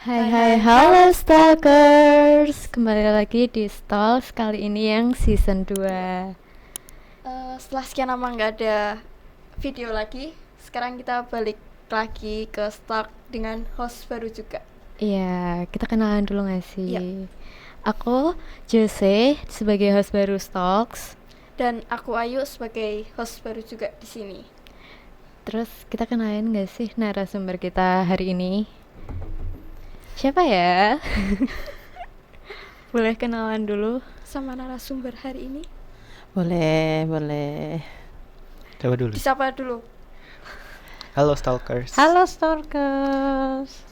Hai halo Stalkers. Kembali lagi di Stalks kali ini yang season 2. Setelah sekian lama nggak ada video lagi, sekarang kita balik lagi ke Stalk dengan host baru juga. Iya, kita kenalan dulu gak sih? Iya. Aku Jose sebagai host baru Stalks. Dan aku Ayu sebagai host baru juga di sini. Terus kita kenalin gak sih narasumber kita hari ini? Siapa ya? Boleh kenalan dulu? Sama narasumber hari ini. Boleh. Coba dulu. Disapa dulu. Halo Stalkers. Halo Stalkers.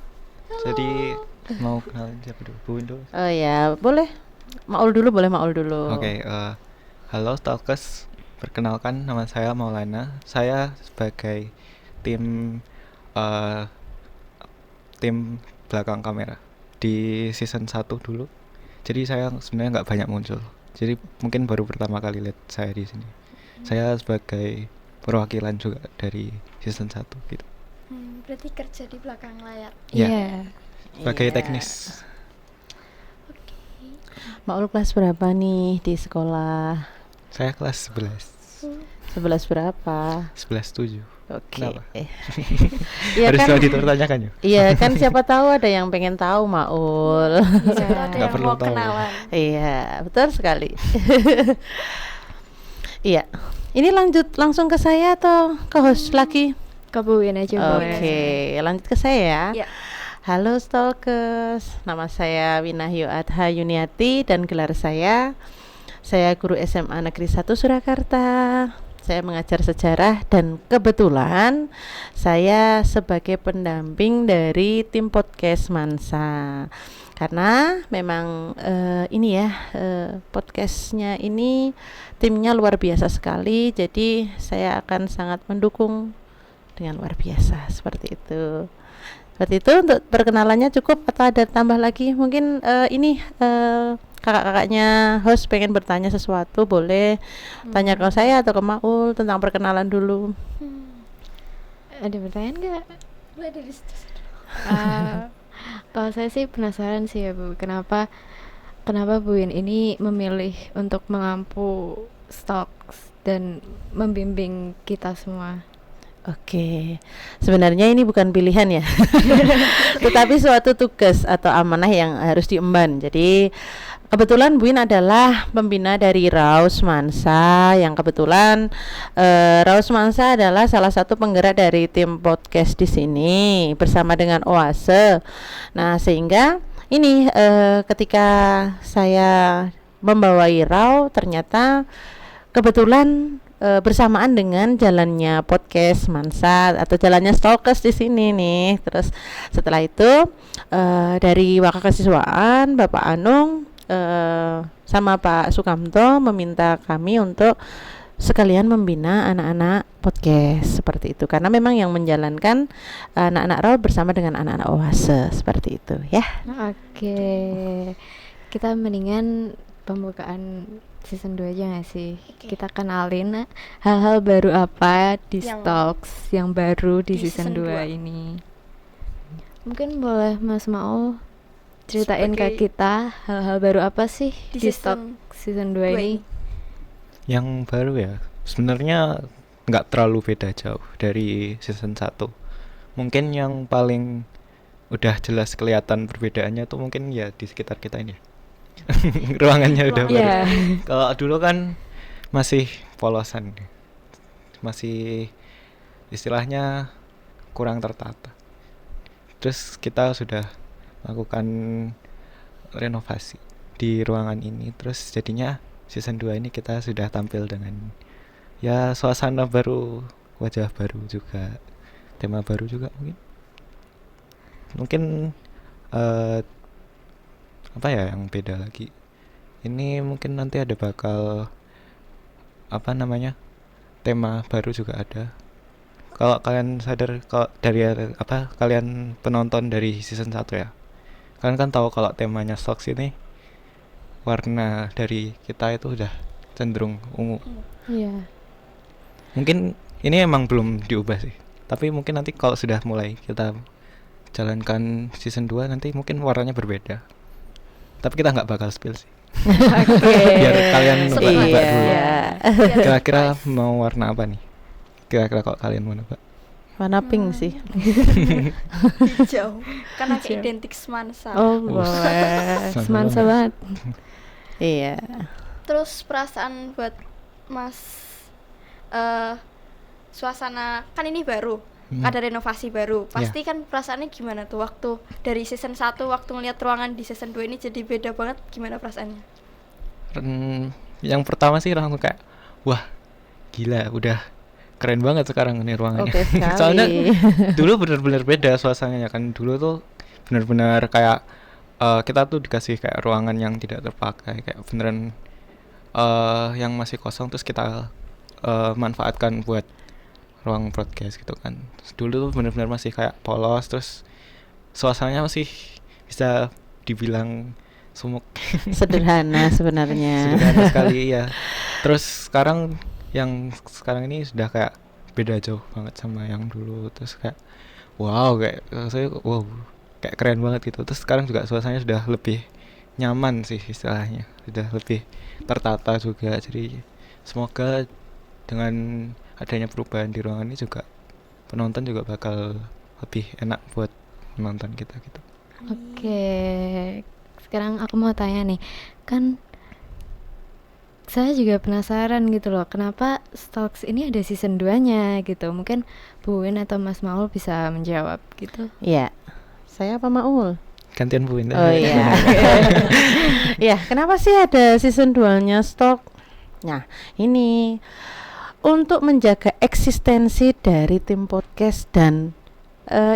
Jadi mau kenalin siapa dulu? Buin dulu. Oh ya, boleh. Maul dulu. Oke, halo Stalkers. Perkenalkan, nama saya Maulana. Saya sebagai tim belakang kamera di season 1 dulu. Jadi saya sebenarnya nggak banyak muncul. Jadi mungkin baru pertama kali lihat saya di sini. Saya sebagai perwakilan juga dari season 1 gitu. Berarti kerja di belakang layar. Ya. Iya. Sebagai Iya. teknis. Oke. Maul kelas berapa nih di sekolah? Saya kelas 11 berapa? 11/7. Oke. Kenapa? Iya Harus kan? ditanyakan ya? Iya kan, siapa tahu ada yang pengen tahu Maul. Siapa tahu ada Nggak yang perlu mau tahu. kenalan. Iya, betul sekali. Iya. Ini langsung ke saya atau ke host lagi? Kebuin aja boleh. Oke, lanjut ke saya ya. Ya. Halo Stalkers, nama saya Winahyu Adha Yuniati dan gelar saya guru SMA Negeri 1 Surakarta. Saya mengajar sejarah dan kebetulan saya sebagai pendamping dari tim podcast Mansa. Karena memang podcastnya ini timnya luar biasa sekali, jadi saya akan sangat mendukung dengan luar biasa seperti itu. Seperti itu, untuk perkenalannya cukup atau ada tambah lagi? Mungkin kakak-kakaknya host pengen bertanya sesuatu, boleh tanya ke saya atau ke Maul tentang perkenalan dulu. Ada pertanyaan gak? Boleh dari situ. Kalau saya sih penasaran sih ya Bu, kenapa Buin ini memilih untuk mengampu Stalks dan membimbing kita semua? Oke, sebenarnya ini bukan pilihan ya, tetapi suatu tugas atau amanah yang harus diemban. Jadi kebetulan Buin adalah pembina dari Raus Mansa, yang kebetulan Raus Mansa adalah salah satu penggerak dari tim podcast di sini bersama dengan Oase. Nah, sehingga ini ketika saya membawai Rau, ternyata kebetulan bersamaan dengan jalannya podcast Mansa atau jalannya Stalkers di sini nih. Terus setelah itu dari Wakak Kesiswaan Bapak Anung sama Pak Sukamto meminta kami untuk sekalian membina anak-anak podcast seperti itu, karena memang yang menjalankan anak-anak Raw bersama dengan anak-anak Oase seperti itu ya. Oke. Kita mendingan pembukaan season 2 aja gak sih? Oke. Kita kenalin hal-hal baru apa di Yang Stalks yang baru di di season season 2 2. ini. Mungkin boleh Mas Maul ceritain ke Sebagai kita hal-hal baru apa sih di di Stalks season 2 ini? Yang baru ya, sebenarnya nggak terlalu beda jauh dari season 1. Mungkin yang paling udah jelas kelihatan perbedaannya tuh mungkin ya di sekitar kita ini. Ruangannya udah baru. Iya. Kalau dulu kan masih polosan, masih istilahnya kurang tertata. Terus kita sudah melakukan renovasi di ruangan ini. Terus jadinya season 2 ini kita sudah tampil dengan ya suasana baru, wajah baru juga, tema baru juga mungkin. Mungkin apa ya yang beda lagi? Ini mungkin nanti ada bakal tema baru juga ada. Kalau kalian sadar, kalau dari kalian penonton dari season 1 ya, kalian kan tahu kalau temanya Stalks ini warna dari kita itu udah cenderung ungu. Iya. Mungkin ini emang belum diubah sih, tapi mungkin nanti kalau sudah mulai kita jalankan season 2 nanti mungkin warnanya berbeda. Tapi kita nggak bakal spill sih. Oke. Biar kalian nebak dulu. Iya. Kira-kira mau warna apa nih? Kira-kira kalau kalian mau nebak? Warna pink sih. Hijau. Karena kayak identik semansa. Oh, boleh. Semansa banget. Iya. Terus perasaan buat Mas suasana kan ini baru, ada renovasi baru. Pasti kan perasaannya gimana tuh waktu dari season 1 waktu ngeliat ruangan di season 2 ini jadi beda banget, gimana perasaannya? Yang pertama sih langsung kayak wah gila udah keren banget sekarang nih ruangannya. Oke sekali. Soalnya dulu benar-benar beda suasananya kan. Dulu tuh benar-benar kayak kita tuh dikasih kayak ruangan yang tidak terpakai, kayak beneran yang masih kosong terus kita manfaatkan buat ruang broadcast gitu kan. Dulu tuh benar-benar masih kayak polos, terus suasananya masih bisa dibilang sumuk. Sederhana sebenarnya. Sederhana sekali ya. Terus sekarang yang sekarang ini sudah kayak beda jauh banget sama yang dulu. Terus kayak wow, kayak saya wow, kayak keren banget gitu. Terus sekarang juga suasananya sudah lebih nyaman sih istilahnya, sudah lebih tertata juga. Jadi semoga dengan adanya perubahan di ruangan ini juga penonton juga bakal lebih enak buat menonton kita gitu. Oke, sekarang aku mau tanya nih, kan saya juga penasaran gitu loh, kenapa Stalks ini ada season 2-nya gitu. Mungkin Bu Win atau Mas Maul bisa menjawab gitu. Iya. Saya apa Maul? Gantian Bu Win. Oh iya. Ya, kenapa sih ada season 2-nya Stalk? Nah, ini untuk menjaga eksistensi dari tim podcast dan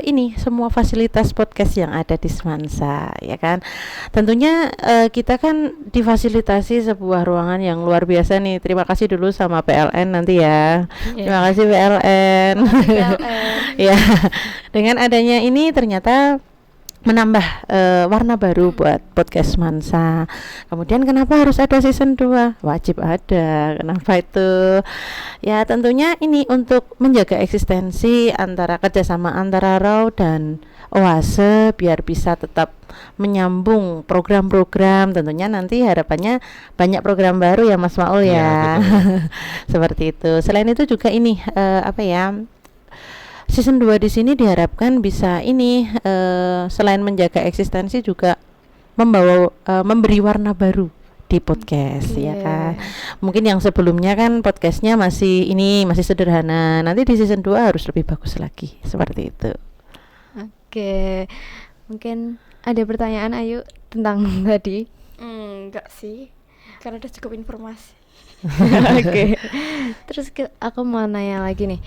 ini semua fasilitas podcast yang ada di Semansa, ya kan. Tentunya kita kan difasilitasi sebuah ruangan yang luar biasa nih. Terima kasih dulu sama PLN nanti ya. Terima kasih PLN. Ya, dengan adanya ini ternyata menambah warna baru buat podcast Mansa. Kemudian kenapa harus ada season 2? Wajib ada. Kenapa itu? Ya tentunya ini untuk menjaga eksistensi antara kerjasama antara RAW dan Oase biar bisa tetap menyambung program-program. Tentunya nanti harapannya banyak program baru ya Mas Maul ya. Seperti itu. Selain itu juga ini season 2 di sini diharapkan bisa ini selain menjaga eksistensi juga memberi warna baru di podcast ya kan. Mungkin yang sebelumnya kan podcastnya masih sederhana. Nanti di season 2 harus lebih bagus lagi. Seperti itu. Oke. Mungkin ada pertanyaan Ayu tentang tadi? Enggak sih. Karena udah cukup informasi. Oke. Terus aku mau nanya lagi nih.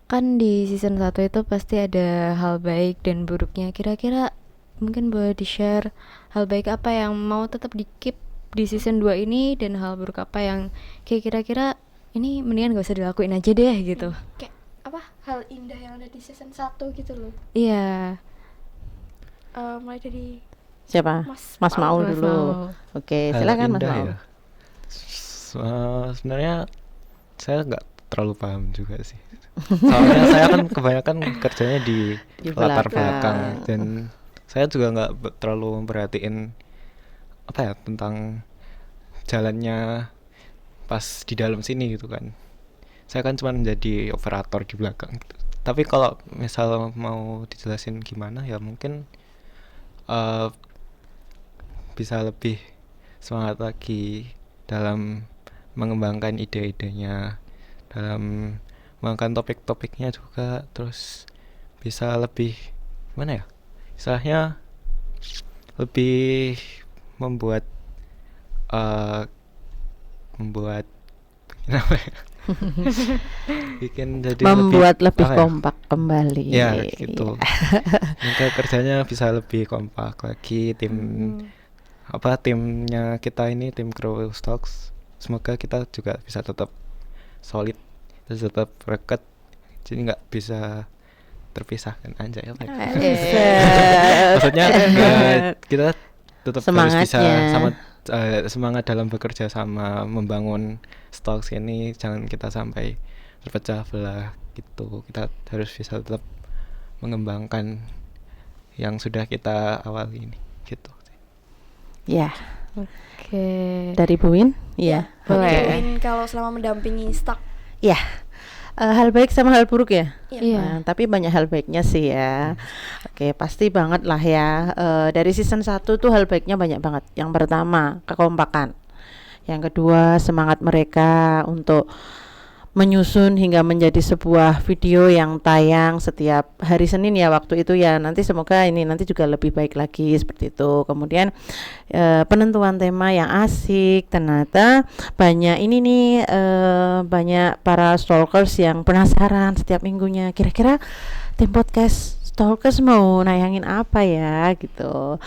Kan di season 1 itu pasti ada hal baik dan buruknya. Kira-kira mungkin boleh di-share hal baik apa yang mau tetap di-keep di season 2 ini, dan hal buruk apa yang kira-kira ini mendingan gak usah dilakuin aja deh gitu. Kayak apa hal indah yang ada di season 1 gitu loh. Iya. Mulai dari Siapa? Mas Maul dulu. Maul. Oke, Hal silakan Mas indah Maul. ya. Sebenarnya saya nggak terlalu paham juga sih. Soalnya saya kan kebanyakan kerjanya di latar belakang, dan saya juga nggak terlalu memperhatiin tentang jalannya pas di dalam sini gitu kan. Saya kan cuma menjadi operator di belakang gitu. Tapi kalau misal mau dijelasin gimana ya mungkin bisa lebih semangat lagi dalam mengembangkan ide-idenya, dalam mengangkat topik-topiknya juga, terus bisa lebih gimana ya istilahnya, lebih membuat bikin jadi Membuat lebih apa ya? kompak kembali. Ya gitu. Mungkin kerjanya bisa lebih kompak lagi, timnya kita ini tim Crow Stocks. Semoga kita juga bisa tetap solid, terus tetap rekat, jadi nggak bisa terpisahkan aja ya Pak. Maksudnya kita tetap harus bisa semangat dalam bekerja sama membangun Stocks ini, jangan kita sampai terpecah belah gitu. Kita harus bisa tetap mengembangkan yang sudah kita awali ini gitu. Ya, Oke. dari Bu Win? Iya. Boleh. Mungkin kalau selama mendampingi staff. Ya. Hal baik sama hal buruk ya? Iya. Tapi banyak hal baiknya sih ya. Oke, pasti banget lah ya. Dari season 1 tuh hal baiknya banyak banget. Yang pertama, kekompakan. Yang kedua, semangat mereka untuk menyusun hingga menjadi sebuah video yang tayang setiap hari Senin ya waktu itu ya. Nanti semoga ini nanti juga lebih baik lagi seperti itu. Kemudian penentuan tema yang asik. Ternyata banyak ini nih banyak para stalkers yang penasaran setiap minggunya. Kira-kira tim podcast stalkers mau nayangin apa ya gitu.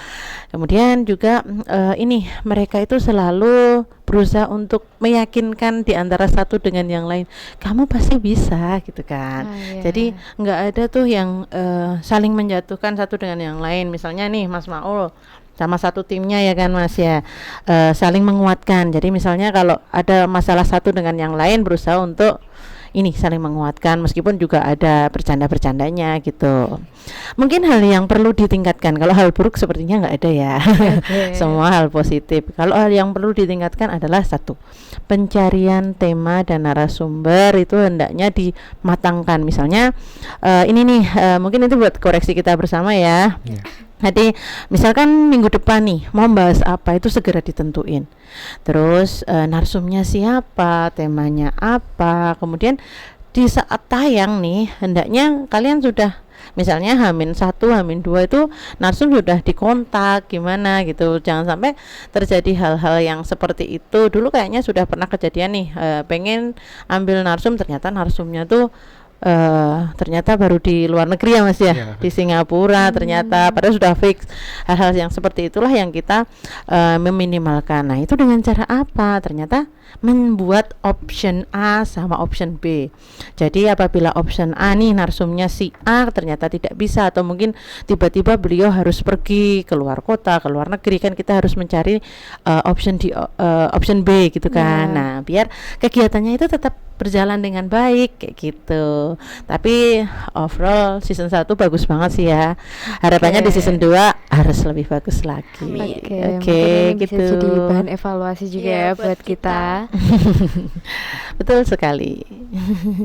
Kemudian juga ini mereka itu selalu berusaha untuk meyakinkan di antara satu dengan yang lain, kamu pasti bisa gitu kan. Iya. Jadi nggak ada tuh yang saling menjatuhkan satu dengan yang lain. Misalnya nih Mas Maul sama satu timnya ya kan Mas ya, saling menguatkan. Jadi misalnya kalau ada masalah satu dengan yang lain berusaha untuk ini saling menguatkan meskipun juga ada bercanda-bercandanya gitu. Mungkin hal yang perlu ditingkatkan. Kalau hal buruk sepertinya nggak ada ya. Semua hal positif. Kalau hal yang perlu ditingkatkan adalah satu, pencarian tema dan narasumber itu hendaknya dimatangkan. Misalnya ini nih mungkin itu buat koreksi kita bersama ya. Iya. Jadi misalkan minggu depan nih mau bahas apa itu segera ditentuin. Terus narsumnya siapa, temanya apa. Kemudian di saat tayang nih hendaknya kalian sudah misalnya H-1, H-2 itu narsum sudah dikontak gimana gitu. Jangan sampai terjadi hal-hal yang seperti itu. Dulu kayaknya sudah pernah kejadian nih pengen ambil narsum ternyata narsumnya tuh ternyata baru di luar negeri ya Mas ya, Iya. di Singapura ternyata, padahal sudah fix. Hal-hal yang seperti itulah yang kita meminimalkan. Nah itu dengan cara apa? Ternyata membuat option A sama option B. Jadi apabila option A nih narsumnya si A ternyata tidak bisa, atau mungkin tiba-tiba beliau harus pergi ke luar kota, ke luar negeri, kan kita harus mencari option B gitu kan. Nah biar kegiatannya itu tetap berjalan dengan baik kayak gitu. Tapi overall season 1 bagus banget sih ya. Harapannya di season 2 harus lebih bagus lagi. Oke, Oke, mungkin ini gitu. bisa jadi bahan evaluasi juga Iya, ya buat buat kita. Betul sekali.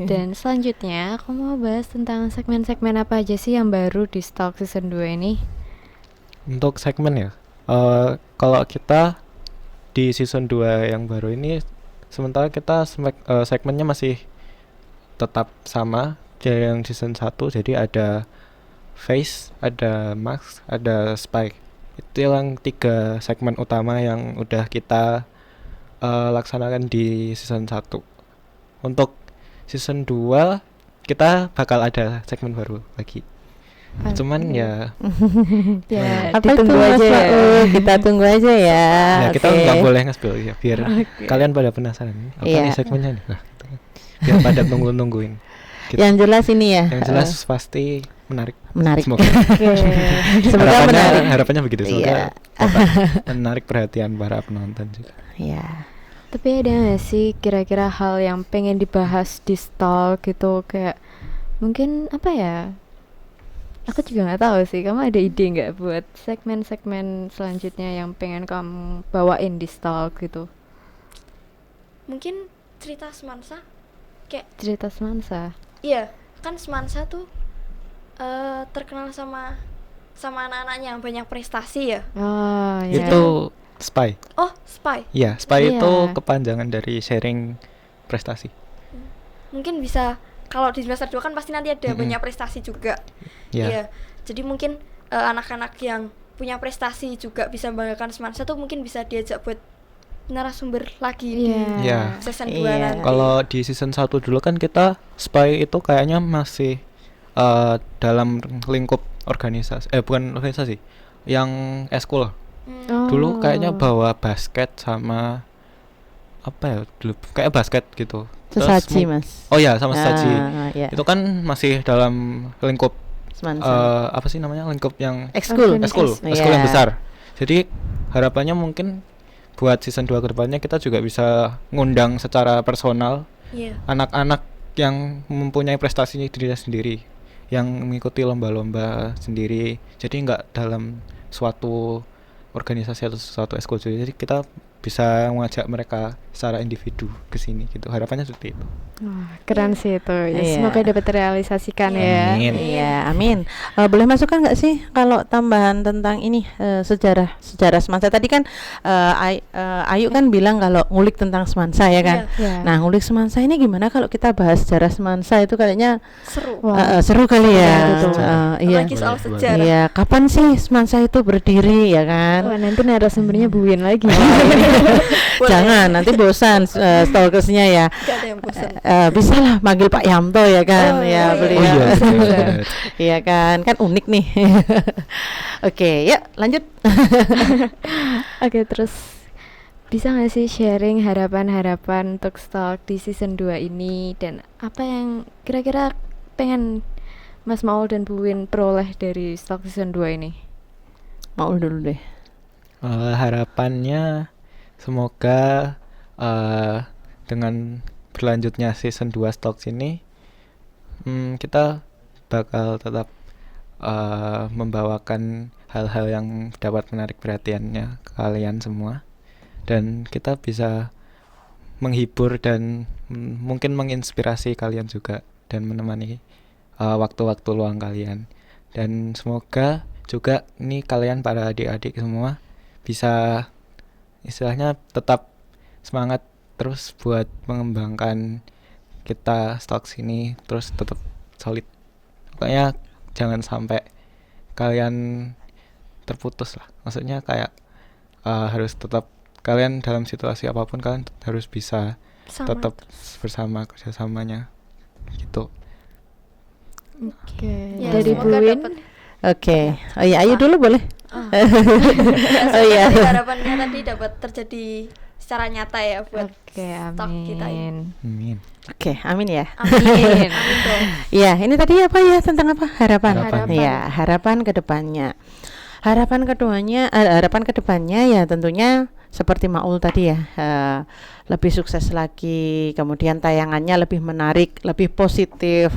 Dan selanjutnya aku mau bahas tentang segmen-segmen apa aja sih yang baru di Stalk season 2 ini. Untuk segmen ya, kalau kita di season 2 yang baru ini, sementara kita segmennya masih tetap sama dari yang season 1. Jadi ada Face, ada Max, ada Spike. Itu yang 3 segmen utama yang udah kita laksanakan di season 1. Untuk season 2 kita bakal ada segmen baru lagi. Cuman ya Ya, Apa itu ditunggu Mas aja ya. Maul? Kita tunggu aja ya. kita Oke. nggak boleh nge-spill ya, biar kalian pada penasaran apa Iya. nih segmennya nih. Nah, gitu kan. Biar pada nungguin. Gitu. Yang jelas ini ya. Yang jelas pasti menarik. Menarik. Semoga. Oke. Semoga menarik. Harapannya begitu. Semoga Iya. dapat menarik perhatian para penonton juga. Ya. Tapi ada nggak sih kira-kira hal yang pengen dibahas di Stalk gitu, kayak mungkin apa ya? Aku juga nggak tahu sih. Kamu ada ide nggak buat segmen-segmen selanjutnya yang pengen kamu bawain di Stalk gitu? Mungkin cerita semansa. Kayak Cerita semansa. iya, kan semansa tuh terkenal sama anak-anaknya yang banyak prestasi ya. Oh ya. Itu Spy. Oh, Spy. Iya, Spy itu Iya. kepanjangan dari sharing prestasi. Mungkin bisa kalau di semester 2 kan pasti nanti ada Mm-mm. banyak prestasi juga. Iya. Iya. Jadi mungkin anak-anak yang punya prestasi juga bisa membanggakan semansa tuh mungkin bisa diajak buat narasumber lagi Iya. Iya. di season 2 Iya. nanti. Kalau di season 1 dulu kan kita Spy itu kayaknya masih dalam lingkup organisasi, bukan organisasi, yang eskul. Hmm. Dulu kayaknya Oh. bawa basket sama apa ya, dulu kayak basket gitu. Terus Sesaji Mas. Oh ya, sama sesaji. Ya. Itu kan masih dalam lingkup Semansa. apa sih namanya, lingkup yang Ekskul. Ekskul. eskul yang Iya. besar. Jadi harapannya mungkin buat season 2 kedepannya kita juga bisa ngundang secara personal Iya. anak-anak yang mempunyai prestasinya dirinya sendiri, yang mengikuti lomba-lomba sendiri. Jadi nggak dalam suatu organisasi atau suatu ekskul. Jadi kita bisa mengajak mereka secara individu ke sini gitu. Harapannya seperti itu. Wah, keren sih itu. Ya, Iya. semoga dapat terrealisasikan ya. Amin. Iya, amin. Boleh masukkan nggak sih kalau tambahan tentang ini sejarah semansa tadi kan Ayu kan bilang kalau ngulik tentang semansa ya kan. Iya. Nah, ngulik semansa ini gimana kalau kita bahas sejarah semansa itu kayaknya Seru. Wah, seru kali ya. Betul. Iya. Apalagi soal Boleh, sejarah. Iya, kapan sih semansa itu berdiri ya kan? wah, nanti narasumbernya Bu Win lagi. Boleh. Jangan nanti bosan stalkersnya ya. Gak ada yang bosan. Bisa lah manggil Pak Yamto ya kan, Oh, ya oh beliau. Oh iya, benar. Iya kan unik nih. Oke, yuk lanjut. Oke, terus bisa nggak sih sharing harapan-harapan untuk stalk di season 2 ini, dan apa yang kira-kira pengen Mas Maul dan Bu Win peroleh dari stalk season 2 ini? Mau dulu deh. Harapannya semoga dengan berlanjutnya season 2 Stalks ini kita bakal tetap membawakan hal-hal yang dapat menarik perhatiannya kalian semua, dan kita bisa menghibur dan mungkin menginspirasi kalian juga dan menemani waktu-waktu luang kalian. Dan semoga juga ini kalian para adik-adik semua bisa istilahnya tetap semangat terus buat mengembangkan kita Stalks ini terus tetap solid. Pokoknya jangan sampai kalian terputus lah. Maksudnya kayak harus tetap kalian dalam situasi apapun kalian harus bisa Sama. tetap bersama kerjasamanya gitu. Oke, Ya, dari Bu semoga Win. dapat. Oke. Oh iya, Ayu dulu boleh. Ya, Oh iya. semoga harapannya tadi dapat terjadi secara nyata ya buat Oke, stok kita ini. amin. Amin. Oke, amin ya. Amin. Amin dong. Iya, ini tadi apa ya tentang apa? Harapan. Harapan. Iya, harapan ke depannya. Harapan ke depannya ya tentunya seperti Maul tadi ya, lebih sukses lagi, kemudian tayangannya lebih menarik, lebih positif,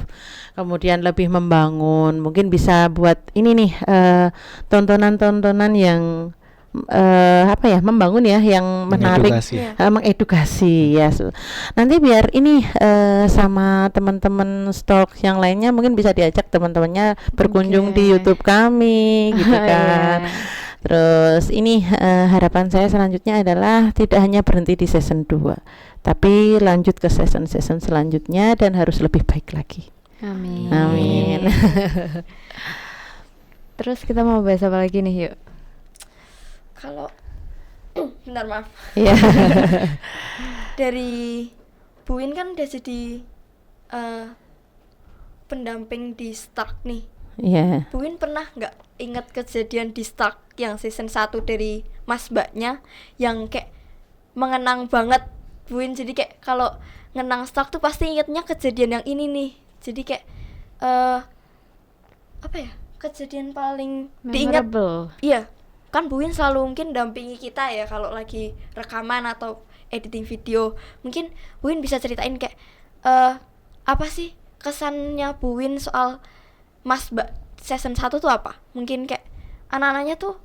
kemudian lebih membangun. Mungkin bisa buat ini nih tontonan-tontonan yang apa ya, membangun ya, yang menarik, Mengedukasi. Iya. mengedukasi ya. Nanti biar ini sama teman-teman stok yang lainnya mungkin bisa diajak teman-temannya berkunjung Oke. di YouTube kami gitu kan. Iya. Terus ini harapan saya selanjutnya adalah tidak hanya berhenti di season 2, tapi lanjut ke season-season selanjutnya dan harus lebih baik lagi. Amin. Amin. Terus kita mau bahas apa lagi nih, yuk? Kalau bentar maaf. Iya. Dari Bu Win kan udah jadi pendamping di Stark nih. Iya. Bu Win pernah nggak ingat kejadian di Stark yang season 1 dari Mas Mbaknya yang kayak mengenang banget Bu Win, jadi kayak kalau ngenang Stark tuh pasti ingetnya kejadian yang ini nih. Jadi kayak apa ya, kejadian paling diingat. Memorable. Iya, kan Bu Win selalu mungkin dampingi kita ya kalau lagi rekaman atau editing video. Mungkin Bu Win bisa ceritain kayak apa sih kesannya Bu Win soal Mas Mbak season 1 tuh apa? Mungkin kayak anak-anaknya tuh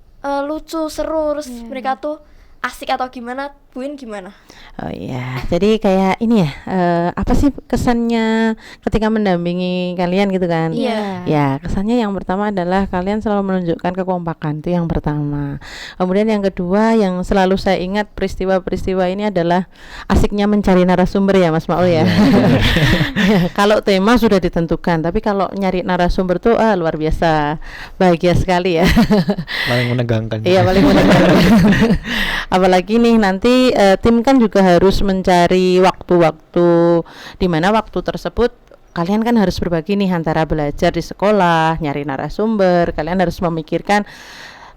lucu, seru, terus Iya. mereka tuh asik atau gimana? Bu Win gimana? Oh iya, jadi kayak ini ya, apa sih kesannya ketika mendampingi kalian gitu kan? Iya. Ya, kesannya yang pertama adalah kalian selalu menunjukkan kekompakan, itu yang pertama. Kemudian yang kedua yang selalu saya ingat peristiwa-peristiwa ini adalah asiknya mencari narasumber ya Mas Maul ya. Kalau tema sudah ditentukan, tapi kalau nyari narasumber tuh luar biasa, bahagia sekali ya. Paling menegangkan. Iya, paling menegangkan. Apalagi nih nanti tim kan juga harus mencari waktu-waktu di mana waktu tersebut kalian kan harus berbagi nih antara belajar di sekolah, nyari narasumber, kalian harus memikirkan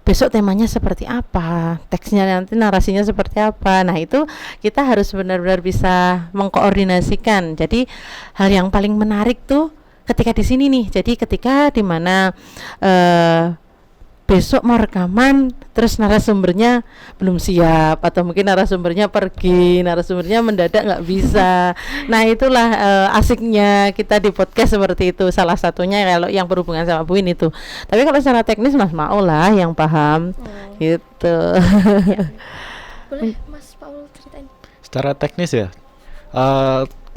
besok temanya seperti apa, teksnya nanti narasinya seperti apa. Nah, itu kita harus benar-benar bisa mengkoordinasikan. Jadi hal yang paling menarik tuh ketika di sini nih. Jadi ketika di mana besok mau rekaman terus narasumbernya belum siap, atau mungkin narasumbernya pergi, narasumbernya mendadak nggak bisa. Nah itulah asiknya kita di podcast seperti itu, salah satunya kalau yang berhubungan sama Buin itu. Tapi kalau secara teknis Mas Maul lah yang paham gitu. Boleh Mas Paul ceritain. Secara teknis ya,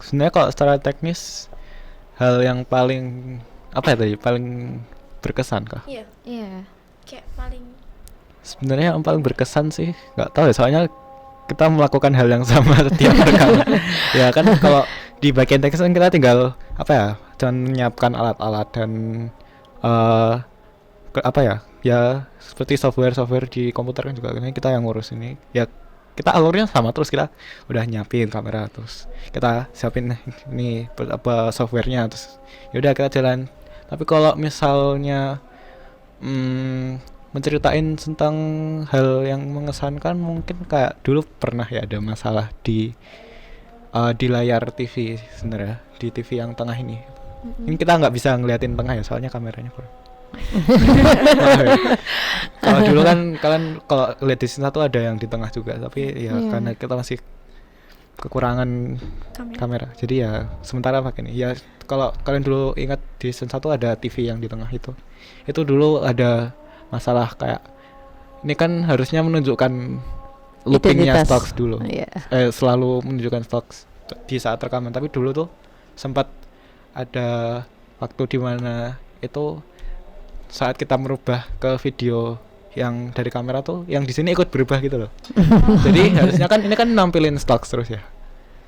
sebenarnya kalau secara teknis hal yang paling apa ya tadi, paling berkesan kah? Iya, Iya. kayak paling Sebenarnya yang paling berkesan sih nggak tahu ya, soalnya kita melakukan hal yang sama setiap rekaman. Ya kan kalau di bagian teknis kan kita tinggal apa ya, cuman menyiapkan alat-alat dan apa ya, ya seperti software di komputer kan juga kan kita yang ngurus ini. Ya kita alurnya sama, terus kita udah nyiapin kamera, terus kita siapin ini apa softwarenya, terus yaudah kita jalan. Tapi kalau misalnya menceritain tentang hal yang mengesankan, mungkin kayak dulu pernah ya ada masalah di layar TV sebenarnya, di TV yang tengah ini. Ini kita nggak bisa ngeliatin tengah ya, soalnya kameranya kurang. Maaf ya. Kalau dulu kan kalian kalau lihat di sini satu ada yang di tengah juga, tapi ya Iya. karena kita masih kekurangan kamera, jadi ya sementara pakai ini. Ya kalau kalian dulu ingat di season 1 ada TV yang di tengah itu dulu ada masalah kayak ini kan harusnya menunjukkan loopingnya Identitas. stocks dulu. Iya. Selalu menunjukkan stocks di saat rekaman, tapi dulu tuh sempat ada waktu di mana itu saat kita merubah ke video yang dari kamera tuh yang di sini ikut berubah gitu loh. Jadi harusnya kan ini kan nampilin stocks terus ya,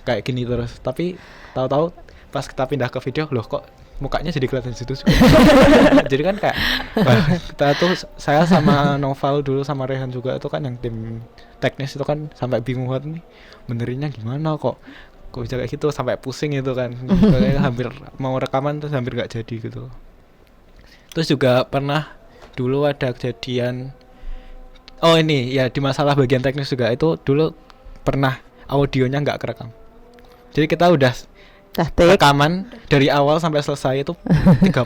kayak gini terus, tapi tahu-tahu pas kita pindah ke video, loh kok mukanya jadi kelihatan situ juga. Jadi kan kayak kita tuh, saya sama Noval dulu sama Rehan juga itu kan yang tim teknis itu kan sampai bingung banget nih benerinnya gimana, kok bisa kayak gitu, sampai pusing itu kan. Kayak hampir mau rekaman terus hampir nggak jadi gitu. Terus juga pernah dulu ada kejadian, oh ini ya di masalah bagian teknis juga, itu dulu pernah audionya nggak kerekam. Jadi kita udah rekaman dari awal sampai selesai itu 30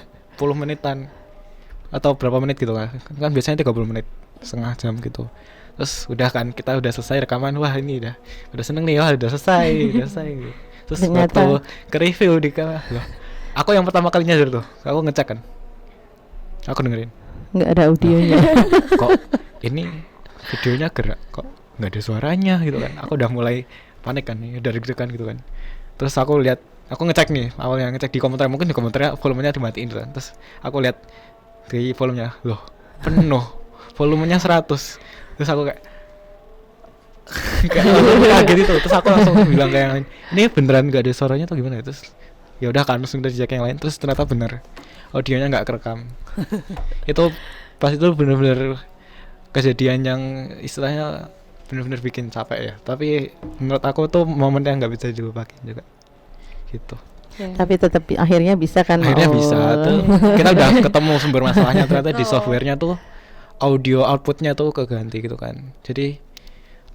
menitan atau berapa menit gitu kan biasanya 30 menit, setengah jam gitu. Terus udah kan kita udah selesai rekaman, wah ini udah seneng nih, wah udah selesai gitu. Terus Ternyata. waktu ke review di kamera, loh, aku yang pertama kalinya nyadar tuh, aku ngecek kan, aku dengerin Nggak ada audionya. kok ini videonya gerak, kok nggak ada suaranya gitu kan. Aku udah mulai panik kan nih, dari deg-degan gitu kan. Terus aku lihat, aku ngecek nih, awalnya ngecek di komputer, mungkin di komputernya volumenya dimatiin gitu kan. Terus aku lihat di volumenya, loh penuh, volumenya 100. Terus aku kayak kaget itu. Terus aku langsung bilang ke yang lain, ini beneran nggak ada suaranya atau gimana? Terus ya udah kan langsung udah dicek yang lain, terus ternyata bener audionya nggak kerekam. Itu pas itu bener-bener kejadian yang istilahnya bener-bener bikin capek ya. Tapi menurut aku tuh momen yang nggak bisa dilupain juga gitu. Tapi tetap akhirnya bisa kan? Akhirnya Maul? bisa tuh, kita udah ketemu sumber masalahnya, ternyata di softwarenya tuh audio outputnya tuh keganti gitu kan. Jadi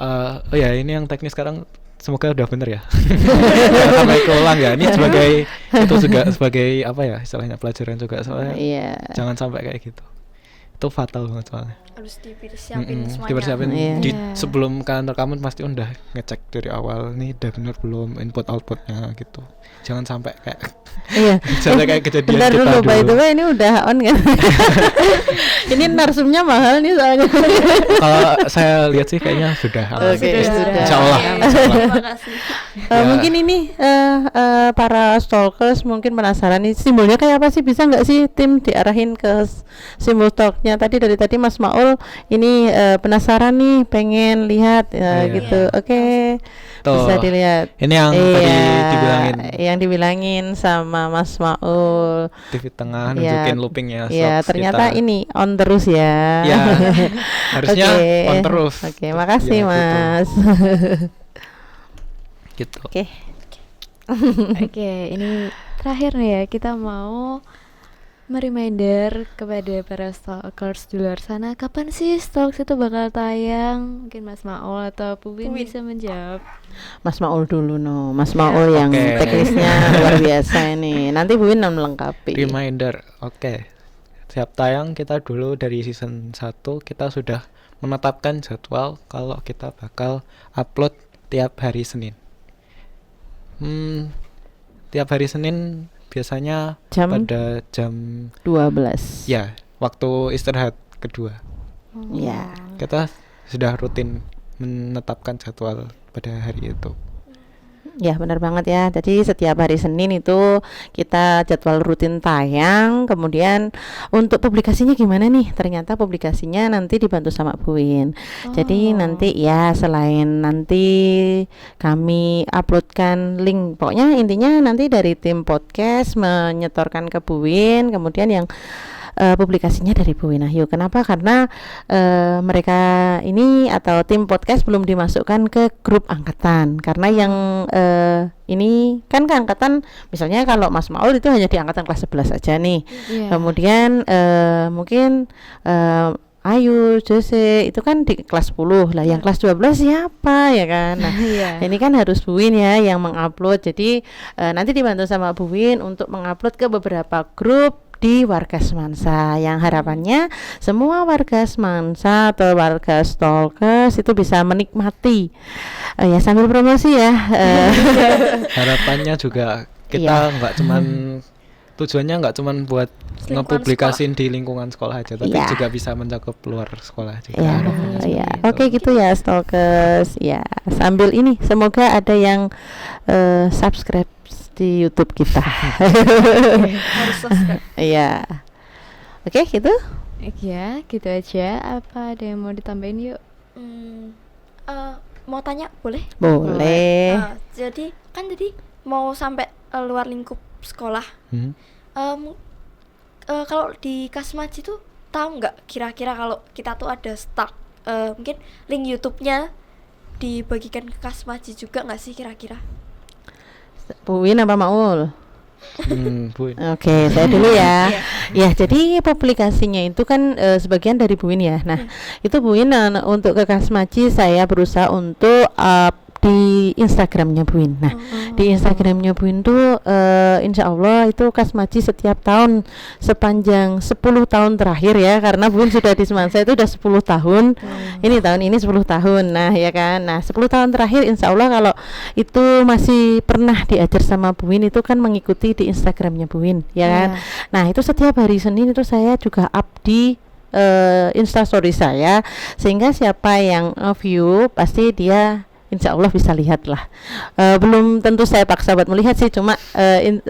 oh ya ini yang teknis sekarang semoga udah bener ya. Jangan sampai keulang ya. Ini sebagai itu juga sebagai apa ya istilahnya pelajaran juga, soalnya Iya. jangan sampai kayak gitu. Itu fatal banget soalnya. harus dipersiapin semuanya. Dipersiapin Iya. sebelum kalian rekaman pasti udah ngecek dari awal nih udah bener belum input outputnya gitu. Jangan sampai kayak Iya. sampai kayak kejadian Bentar kita dulu, by the dulu. way ini udah on kan? Ini narsumnya mahal nih soalnya. Kalau saya lihat sih kayaknya sudah. Oke, sudah. Insya Allah. Oke, Insya Allah. terima kasih. Ya. Mungkin ini para stalkers mungkin penasaran nih simbolnya kayak apa sih, bisa nggak sih tim diarahin ke simbol stalknya tadi, dari tadi Mas Maul ini penasaran nih pengen lihat Iya. gitu. Oke. Tuh. Bisa dilihat. Ini yang tadi dibilangin yang dibilangin sama Mas Maul. TV tengah Iya. nunjukin loopingnya. Ya, stocks ternyata kita. ini on terus ya. Ya, harusnya Oke. on terus. Oke, makasih Ya, gitu. Mas. Gitu. Oke. Oke, ini terakhir nih ya, kita mau mereminder kepada para stalkers di luar sana, kapan sih Stalks itu bakal tayang? Mungkin Mas Maul atau Puwin Puwin. bisa menjawab. Mas Maul dulu no. Mas Maul yang Oke. teknisnya luar biasa ini. Nanti Bu Win melengkapi. Reminder. Oke. Setiap tayang kita dulu dari season 1 kita sudah menetapkan jadwal kalau kita bakal upload tiap hari Senin. Tiap hari Senin biasanya Jam pada jam 12. ya waktu istirahat kedua. Ya. Kita sudah rutin menetapkan jadwal pada hari itu. Ya benar banget ya. Jadi setiap hari Senin itu kita jadwal rutin tayang. Kemudian untuk publikasinya gimana nih? Ternyata publikasinya nanti dibantu sama Bu Win. Jadi nanti ya selain nanti kami uploadkan link, pokoknya intinya nanti dari tim podcast menyetorkan ke Bu Win. Kemudian yang publikasinya dari Bu Winahyu. Kenapa? Karena mereka ini atau tim podcast belum dimasukkan ke grup angkatan. Karena yang ini kan ke angkatan, misalnya kalau Mas Maul itu hanya di angkatan kelas 11 aja nih. Kemudian mungkin Ayu, Jose itu kan di kelas 10 lah, yang kelas 12 siapa ya kan. Nah, ini kan harus Bu Win ya yang mengupload. Jadi nanti dibantu sama Bu Win untuk mengupload ke beberapa grup di warga Semansa, yang harapannya semua warga Semansa atau warga Stalkers itu bisa menikmati ya sambil promosi ya. Harapannya juga kita nggak cuman tujuannya nggak cuman buat ngepublikasin di lingkungan sekolah aja, tapi juga bisa mencakup luar sekolah juga. Oke gitu ya Stalkers ya, sambil ini semoga ada yang subscribe di YouTube kita. Harus subscribe. Iya. Oke, gitu. Ya, gitu aja. Apa ada yang mau ditambahin yuk? Mau tanya boleh? Boleh. Jadi kan tadi mau sampai luar lingkup sekolah. Kalau di Kasmaji tuh tahu nggak kira-kira kalau kita tuh ada stuck, mungkin link YouTube-nya dibagikan ke Kasmaji juga nggak sih kira-kira? Bu Win apa Maul? Bu Win. Oke, saya dulu ya. Ya, jadi publikasinya itu kan sebagian dari Bu Win ya. Nah, itu Bu Win untuk ke Kasmaji saya berusaha untuk di Instagramnya Bu Win. Nah, di Instagramnya Bu Win tuh insya Allah itu Kasmaji setiap tahun sepanjang 10 tahun terakhir ya, karena Bu Win sudah di Semansa itu udah 10 tahun. Ini tahun ini 10 tahun. Nah, ya kan. Nah, 10 tahun terakhir insya Allah kalau itu masih pernah diajar sama Bu Win itu kan mengikuti di Instagramnya Bu Win, ya kan. Nah, itu setiap hari Senin itu saya juga up di Instastory saya, sehingga siapa yang view pasti dia insya Allah bisa lihat lah. Belum tentu saya paksa buat melihat sih, cuma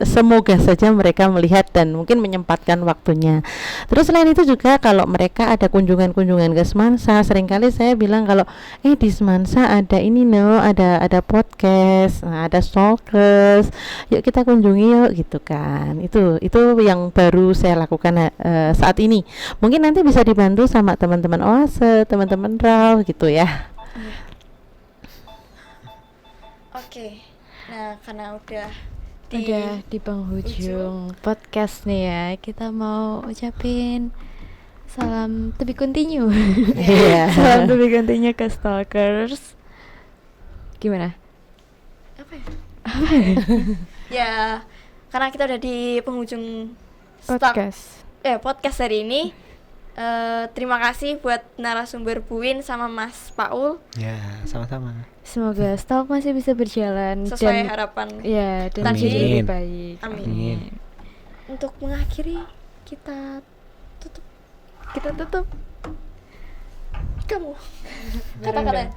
semoga saja mereka melihat dan mungkin menyempatkan waktunya. Terus selain itu juga kalau mereka ada kunjungan-kunjungan ke Semansa, seringkali saya bilang kalau di Semansa ada ini ada podcast, ada Stalkers, yuk kita kunjungi yuk gitu kan. Itu yang baru saya lakukan saat ini. Mungkin nanti bisa dibantu sama teman-teman OASE, teman-teman RAW gitu ya. Oke, nah karena udah di penghujung podcast nih ya, kita mau ucapin salam to be continue. Salam to be continue ke Stalkers. Gimana? Apa ya? Karena kita udah di penghujung podcast hari ini. Terima kasih buat narasumber Bu Win sama Mas Paul. Ya, sama-sama. Semoga stalk masih bisa berjalan sesuai harapan. Ya, dan jadi lebih baik. Amin. Untuk mengakhiri kita tutup. Kamu kata-kata.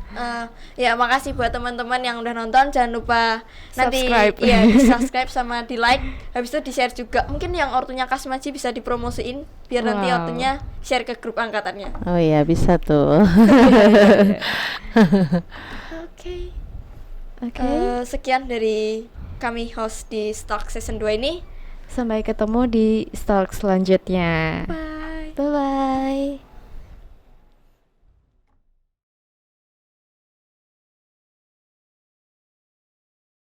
Ya, makasih buat teman-teman yang udah nonton. Jangan lupa Subscribe. Nanti di subscribe sama di like. Habis itu di share juga. Mungkin yang ortunya Kasmaji bisa dipromosiin biar nanti ortunya share ke grup angkatannya. Oh iya, bisa tuh. Oke. Sekian dari kami host di Stalk Season 2 ini. Sampai ketemu di stalk selanjutnya. Bye. Bye.